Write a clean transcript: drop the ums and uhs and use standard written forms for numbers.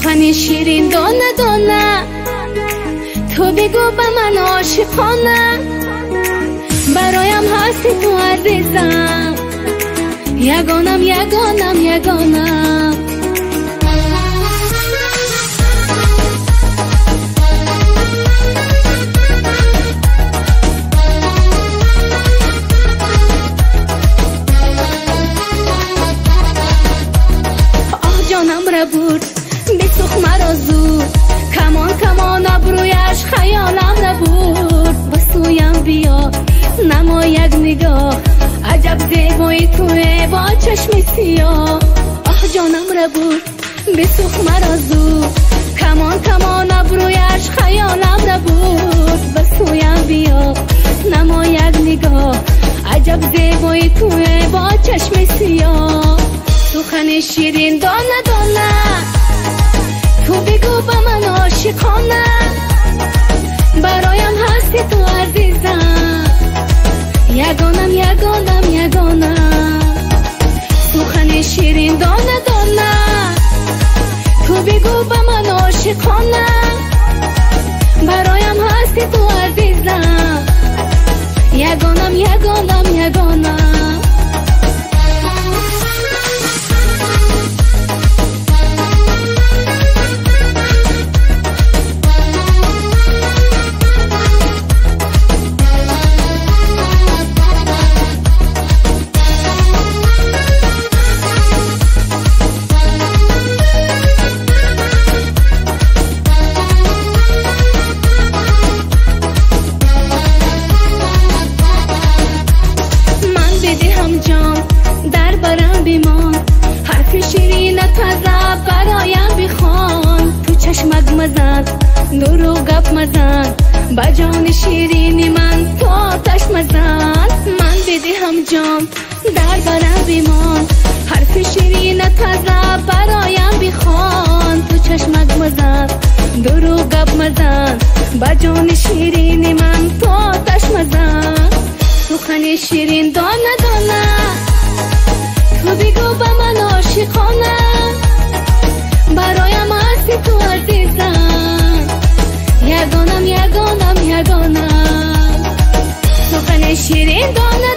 سخن شیرین دانه دانه تو بگو به من عاشقانه برایم هستی تو عزیزم یگانم یگانم یگانم جانم را برد بسوخ مرا زود کمان کمان ابرویش خیالم را برد بسویم بیا نما یک نگاه عجب زیبایی توی با چشم سیاه جانم را برد بسوخ مرا زود کمان کمان ابرویش خیالم را برد بسویم بیا نما یک نگاه عجب زیبایی توی با چشم سیاه سخن شیرین دانه دانه تو بگو به من عاشقانه برایم هستی تو عزیزم یگانم یگانم یگانم سخن شیرین دانه دانه تو بگو به من عاشقانه برایم هستی تو عزیزم یگانم یگانم یگانم در برم بیمان حرف شیرین تازه برایم بخوان تو چشمک مزن دورو گپ مزن با جان شیرین من تو آتش مزن من بدهم جام در برم بیمان حرف شیرین تازه برایم بخوان تو چشمک مزن دورو گپ مزن با جان شیرین من تو آتش مزن سخن شیرین دانه دانه تو بگو به من عاشقانه برایم هستی تو عزیزم یگانم یگانم یگانم سخن شیرین دانه